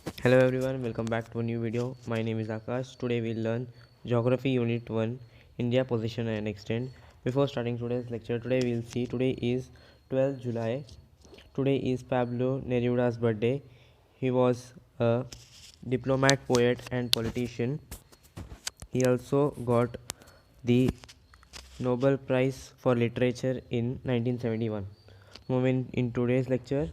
Hello everyone, welcome back to a new video. My name is Akash. Today we'll learn Geography Unit 1, India Position and Extent. Before starting today's lecture, today is 12th July. Today is Pablo Neruda's birthday. He was a diplomat, poet and politician. He also got the Nobel Prize for Literature in 1971. Moving in today's lecture,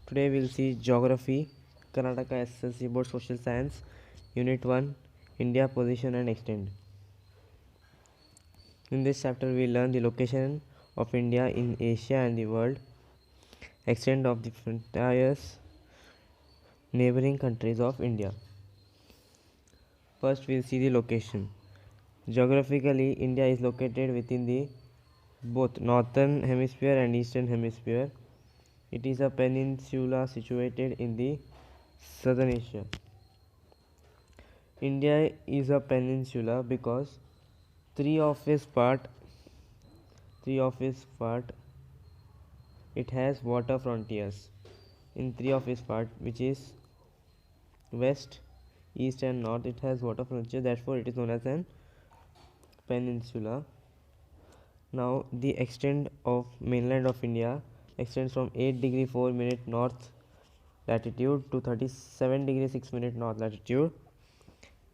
today we'll see Geography, Karnataka SSLC Board Social Science, Unit 1, India Position and Extent. In this chapter we learn the location of India in Asia and the world, extent of the frontiers, neighboring countries of India. First we'll see the location. Geographically, India is located within the both northern hemisphere and eastern hemisphere. It is a peninsula situated in the southern Asia. India is a peninsula because three of its part it has water frontiers. In three of its part, which is west, east and north, it has water frontiers, therefore it is known as an peninsula. Now the extent of mainland of India extends from 8 degree 4 minute north latitude to 37 degree 6 minute north latitude,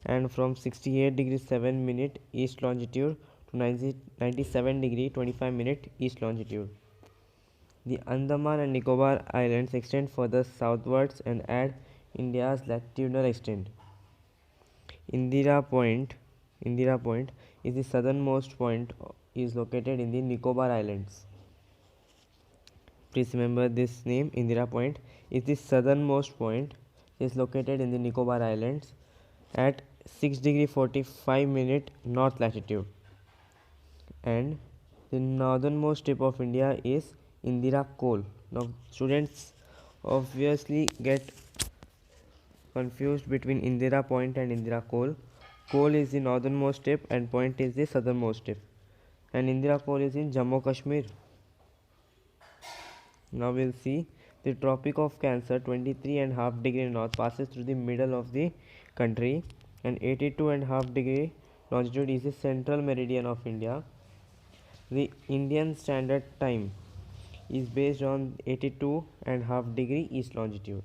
and from 68 degree 7 minute east longitude to 97 degree 25 minute east longitude. The Andaman and Nicobar Islands extend further southwards and add India's latitudinal extent. Indira Point is the southernmost point, is located in the Nicobar Islands. Please remember this name. Indira Point is the southernmost point, is located in the Nicobar Islands at 6 degree 45 minute north latitude, and the northernmost tip of India is Indira Col. Now students obviously get confused between Indira Point and Indira Col. Col is the northernmost tip and Point is the southernmost tip, and Indira Col is in Jammu Kashmir. Now we'll see the Tropic of Cancer, 23.5 degree north, passes through the middle of the country, and 82.5 degree longitude is the central meridian of India. The Indian Standard Time is based on 82.5 degree east longitude.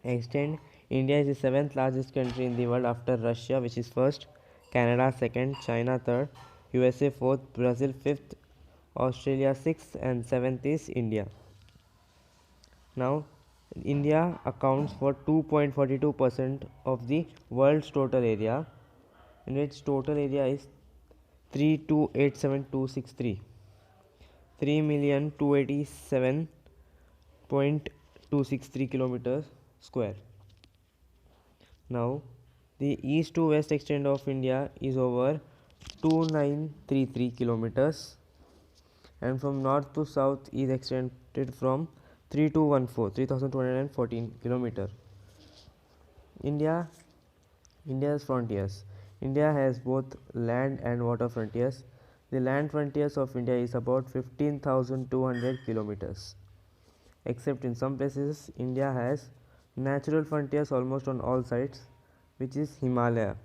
Extent: India is the seventh largest country in the world after Russia, which is first, Canada second, China third, USA fourth, Brazil fifth, Australia sixth, and seventh is India. Now, India accounts for 2.42% of the world's total area, and its total area is 3,287,263, 3,287,263 kilometers square. Now, the east to west extent of India is over 2933 kilometers, and from north to south is extended from 3214 kilometer. India's frontiers. India has both land and water frontiers. The land frontiers of India is about 15,200 kilometers. Except in some places, India has natural frontiers almost on all sides, which is Himalaya.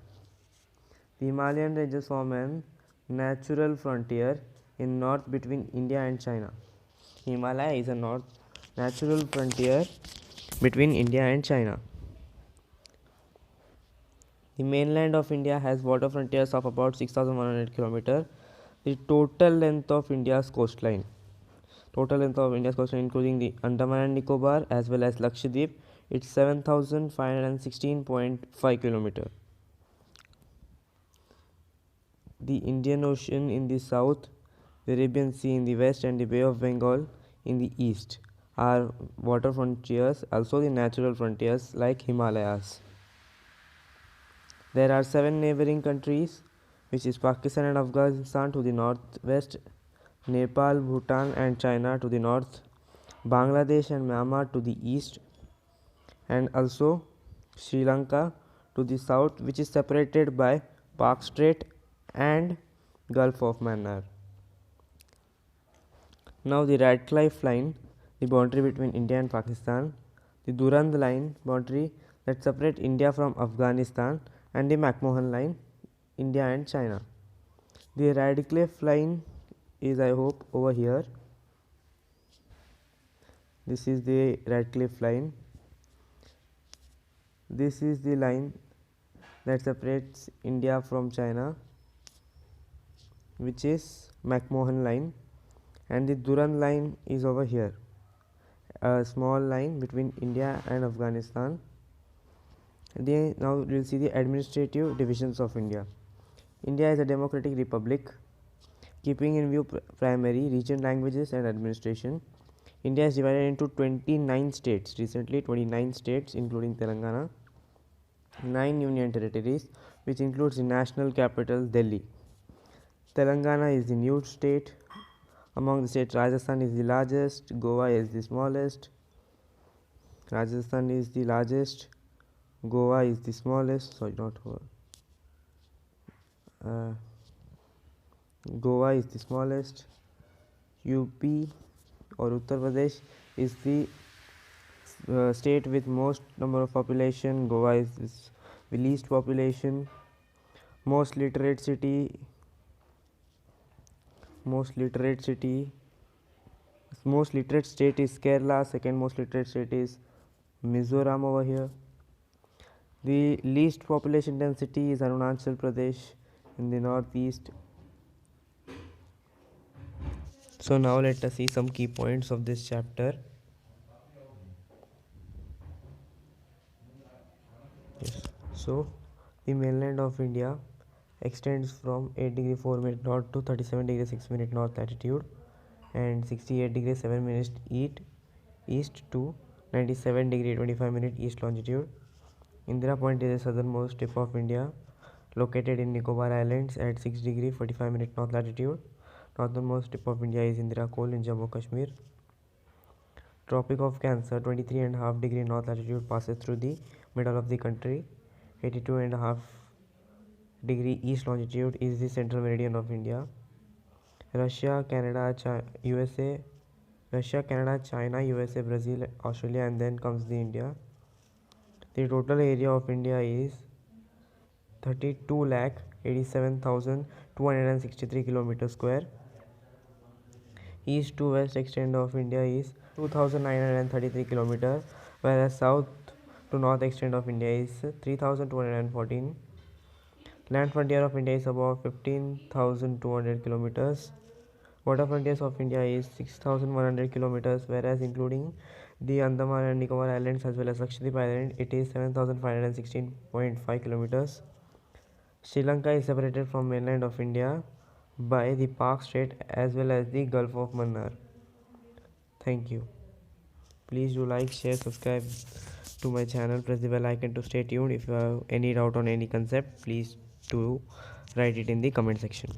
The Himalayan ranges form an natural frontier in north between India and China. Himalaya is a natural frontier between India and China. The mainland of India has water frontiers of about 6,100 km. The total length of India's coastline, including the Andaman and Nicobar as well as Lakshadweep, it's 7,516.5 km. The Indian Ocean in the south, the Arabian Sea in the west, and the Bay of Bengal in the east are water frontiers, also the natural frontiers like Himalayas. There are 7 neighboring countries, which is Pakistan and Afghanistan to the northwest, Nepal, Bhutan and China to the north, Bangladesh and Myanmar to the east, and also Sri Lanka to the south, which is separated by Pak Strait and Gulf of Mannar. Now the Radcliffe line. the boundary between India and Pakistan, the Durand line boundary that separate India from Afghanistan, and the McMahon line, India and China. The Radcliffe line is, I hope, over here. This is the Radcliffe line. This is the line that separates India from China, which is McMahon line, and the Durand line is over here, a small line between India and Afghanistan. Now we will see the administrative divisions of India. India is a democratic republic, keeping in view primary region, languages and administration. India is divided into 29 states, recently 29 states including Telangana, 9 union territories which includes the national capital Delhi. Telangana is the new state. Among the states, Rajasthan is the largest, Goa is the smallest. Rajasthan is the largest, Goa is the smallest, Goa is the smallest. UP or Uttar Pradesh is the state with most number of population. Goa is the least population. Most literate state is Kerala. Second most literate state is Mizoram over here. The least population density is Arunachal Pradesh in the northeast. So now let us see some key points of this chapter. Yes. So the mainland of India extends from 8 degree 4 minute north to 37 degree 6 minute north latitude and 68 degree 7 minutes east to 97 degree 25 minute east longitude. Indira Point is the southernmost tip of India, located in Nicobar Islands at 6 degree 45 minute north latitude. Northernmost tip of India is Indira Col in Jammu Kashmir. Tropic of Cancer, 23.5 degree north latitude, passes through the middle of the country. 82.5 degree east longitude is the central meridian of India. Russia, Canada, China, USA, Brazil, Australia, and then comes the India. The total area of India is 32,87,263 kilometers square. East to west extent of India is 2,933 kilometers, whereas south to north extent of India is 3,214. Land frontier of India is about 15,200 kilometers. Water frontiers of India is 6,100 kilometers, whereas including the Andaman and Nicobar Islands as well as Lakshadweep Island, it is 7,516.5 kilometers. Sri Lanka is separated from mainland of India by the Pak Strait as well as the Gulf of Mannar. Thank you. Please do like, share, subscribe to my channel, press the bell icon to stay tuned. If you have any doubt on any concept, please do write it in the comment section.